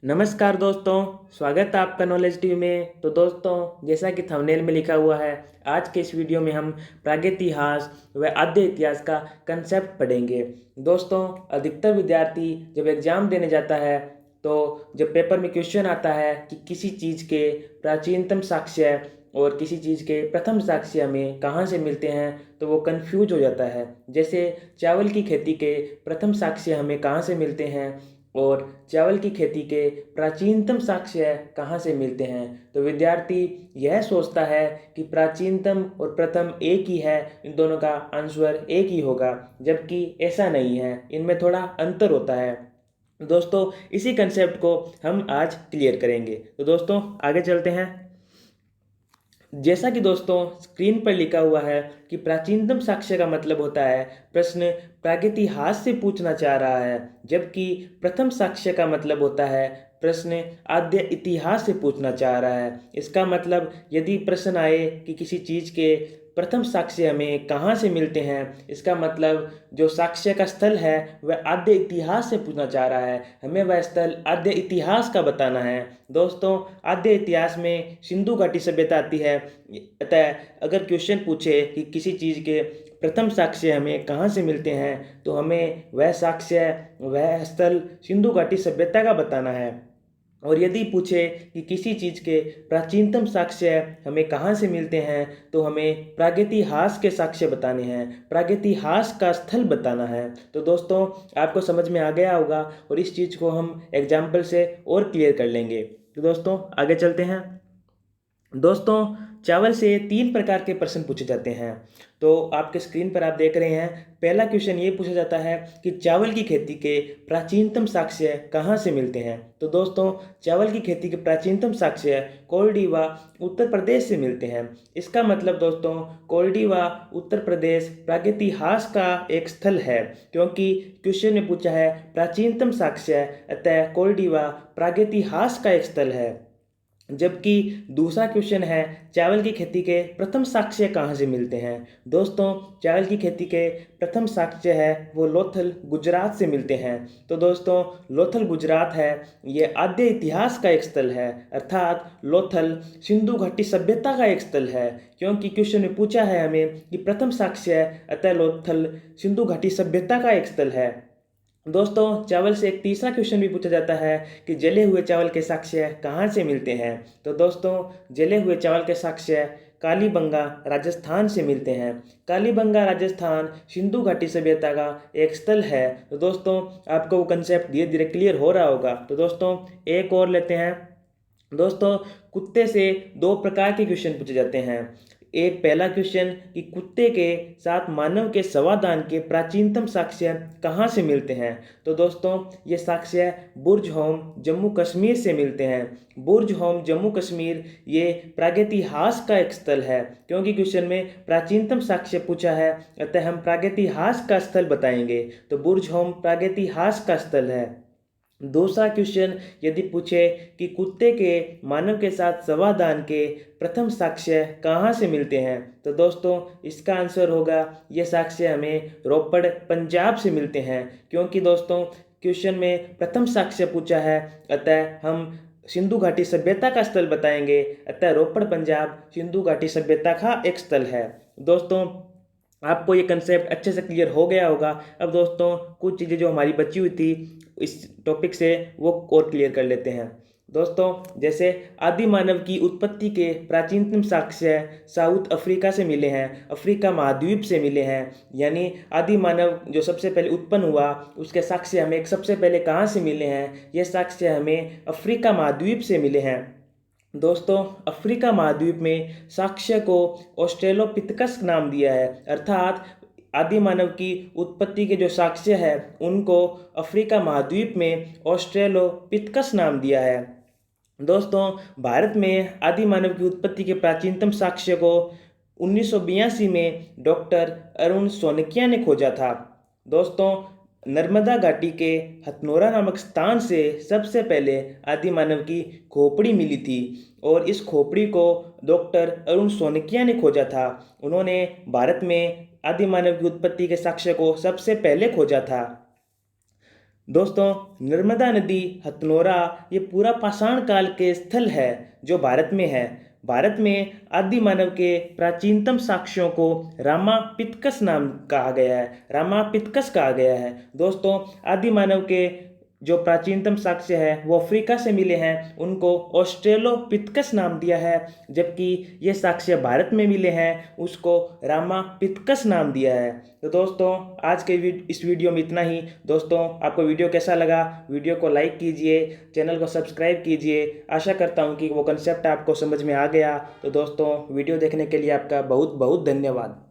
नमस्कार दोस्तों, स्वागत है आपका नॉलेज टीवी में। तो दोस्तों, जैसा कि थंबनेल में लिखा हुआ है, आज के इस वीडियो में हम प्रागैतिहास व आद्य इतिहास का कंसेप्ट पढ़ेंगे। दोस्तों, अधिकतर विद्यार्थी जब एग्ज़ाम देने जाता है तो जब पेपर में क्वेश्चन आता है कि किसी चीज़ के प्राचीनतम साक्ष्य और किसी चीज़ के प्रथम साक्ष्य हमें कहाँ से मिलते हैं, तो वो कंफ्यूज हो जाता है। जैसे चावल की खेती के प्रथम साक्ष्य हमें कहाँ से मिलते हैं और चावल की खेती के प्राचीनतम साक्ष्य कहाँ से मिलते हैं, तो विद्यार्थी यह सोचता है कि प्राचीनतम और प्रथम एक ही है, इन दोनों का आंसर एक ही होगा, जबकि ऐसा नहीं है, इनमें थोड़ा अंतर होता है। दोस्तों, इसी कंसेप्ट को हम आज क्लियर करेंगे। तो दोस्तों, आगे चलते हैं। जैसा कि दोस्तों स्क्रीन पर लिखा हुआ है कि प्राचीनतम साक्ष्य का मतलब होता है प्रश्न प्रागैतिहास से पूछना चाह रहा है, जबकि प्रथम साक्ष्य का मतलब होता है प्रश्न आद्य इतिहास से पूछना चाह रहा है। इसका मतलब यदि प्रश्न आए कि किसी चीज़ के प्रथम साक्ष्य हमें कहाँ से मिलते हैं, इसका मतलब जो साक्ष्य का स्थल है वह आद्य इतिहास से पूछना चाह रहा है, हमें वह स्थल आद्य इतिहास का बताना है। दोस्तों, आद्य इतिहास में सिंधु घाटी सभ्यता आती है। अतः अगर क्वेश्चन पूछे कि किसी चीज़ के प्रथम साक्ष्य हमें कहाँ से मिलते हैं, तो हमें वह साक्ष्य वह स्थल सिंधु घाटी सभ्यता का बताना है। और यदि पूछे कि किसी चीज़ के प्राचीनतम साक्ष्य हमें कहाँ से मिलते हैं, तो हमें प्रागैतिहास के साक्ष्य बताने हैं, प्रागैतिहास का स्थल बताना है। तो दोस्तों, आपको समझ में आ गया होगा और इस चीज़ को हम एग्जाम्पल से और क्लियर कर लेंगे। तो दोस्तों, आगे चलते हैं। दोस्तों, चावल से 3 प्रकार के प्रश्न पूछे जाते हैं। तो आपके स्क्रीन पर आप देख रहे हैं, पहला क्वेश्चन ये पूछा जाता है कि चावल की खेती के प्राचीनतम साक्ष्य कहाँ से मिलते हैं। तो दोस्तों, चावल की खेती के प्राचीनतम साक्ष्य कोल्डिवा उत्तर प्रदेश से मिलते हैं। इसका मतलब दोस्तों, कोल्डिवा उत्तर प्रदेश प्रागैतिहास का एक स्थल है, क्योंकि क्वेश्चन में पूछा है प्राचीनतम साक्ष्य, अतः कोल्डिवा प्रागैतिहास का एक स्थल है। जबकि दूसरा क्वेश्चन है चावल की खेती के प्रथम साक्ष्य कहाँ से मिलते हैं। दोस्तों, चावल की खेती के प्रथम साक्ष्य है वो लोथल गुजरात से मिलते हैं। तो दोस्तों, लोथल गुजरात है, ये आद्य इतिहास का एक स्थल है, अर्थात लोथल सिंधु घाटी सभ्यता का एक स्थल है, क्योंकि क्वेश्चन में पूछा है हमें कि प्रथम साक्ष्य है, अतः लोथल सिंधु घाटी सभ्यता का एक स्थल है। दोस्तों, चावल से एक तीसरा क्वेश्चन भी पूछा जाता है कि जले हुए चावल के साक्ष्य कहाँ से मिलते हैं। तो दोस्तों, जले हुए चावल के साक्ष्य कालीबंगा राजस्थान से मिलते हैं। कालीबंगा राजस्थान सिंधु घाटी सभ्यता का एक स्थल है। तो दोस्तों, आपको वो कंसेप्ट धीरे धीरे क्लियर हो रहा होगा। तो दोस्तों, एक और लेते हैं। दोस्तों, कुत्ते से 2 प्रकार के क्वेश्चन पूछे जाते हैं। एक पहला क्वेश्चन कि कुत्ते के साथ मानव के संवादान के प्राचीनतम साक्ष्य कहाँ से मिलते हैं। तो दोस्तों, ये साक्ष्य बुर्ज होम जम्मू कश्मीर से मिलते हैं। बुर्ज होम जम्मू कश्मीर ये प्रागैतिहास का एक स्थल है, क्योंकि क्वेश्चन में प्राचीनतम साक्ष्य पूछा है, अतः हम प्रागैतिहास का स्थल बताएंगे। तो बुर्ज होम प्रागैतिहास का स्थल है। दूसरा क्वेश्चन यदि पूछे कि कुत्ते के मानव के साथ संवादान के प्रथम साक्ष्य कहाँ से मिलते हैं, तो दोस्तों, इसका आंसर होगा ये साक्ष्य हमें रोपड़ पंजाब से मिलते हैं, क्योंकि दोस्तों क्वेश्चन में प्रथम साक्ष्य पूछा है, अतः हम सिंधु घाटी सभ्यता का स्थल बताएंगे, अतः रोपड़ पंजाब सिंधु घाटी सभ्यता का एक स्थल है। दोस्तों, आपको ये कंसेप्ट अच्छे से क्लियर हो गया होगा। अब दोस्तों, कुछ चीज़ें जो हमारी बची हुई थी इस टॉपिक से वो और क्लियर कर लेते हैं। दोस्तों, जैसे आदि मानव की उत्पत्ति के प्राचीनतम साक्ष्य साउथ अफ्रीका से मिले हैं, अफ्रीका महाद्वीप से मिले हैं। यानी आदि मानव जो सबसे पहले उत्पन्न हुआ उसके साक्ष्य हमें सबसे पहले कहाँ से मिले हैं, ये साक्ष्य हमें अफ्रीका महाद्वीप से मिले हैं। दोस्तों, अफ्रीका महाद्वीप में साक्ष्य को ऑस्ट्रेलोपिथेकस नाम दिया है, अर्थात आदि मानव की उत्पत्ति के जो साक्ष्य है उनको अफ्रीका महाद्वीप में ऑस्ट्रेलोपिथेकस नाम दिया है। दोस्तों, भारत में आदि मानव की उत्पत्ति के प्राचीनतम साक्ष्य को 1982 में डॉक्टर अरुण सोनकिया ने खोजा था। दोस्तों, नर्मदा घाटी के हथनोरा नामक स्थान से सबसे पहले आदि मानव की खोपड़ी मिली थी और इस खोपड़ी को डॉक्टर अरुण सोनकिया ने खोजा था। उन्होंने भारत में आदि मानव की उत्पत्ति के साक्ष्य को सबसे पहले खोजा था। दोस्तों, नर्मदा नदी, हथनोरा, ये पूरा पाषाण काल के स्थल है जो भारत में है। भारत में आदि मानव के प्राचीनतम साक्ष्यों को रामापितकस नाम कहा गया है, रामापितकस कहा गया है। दोस्तों, आदि मानव के जो प्राचीनतम साक्ष्य है वो अफ्रीका से मिले हैं, उनको ऑस्ट्रेलोपिथेकस नाम दिया है। जबकि ये साक्ष्य भारत में मिले हैं, उसको रामापिथेकस नाम दिया है। तो दोस्तों, आज के इस वीडियो में इतना ही। दोस्तों, आपको वीडियो कैसा लगा? वीडियो को लाइक कीजिए, चैनल को सब्सक्राइब कीजिए। आशा करता हूँ कि वो कंसेप्ट आपको समझ में आ गया। तो दोस्तों, वीडियो देखने के लिए आपका बहुत बहुत धन्यवाद।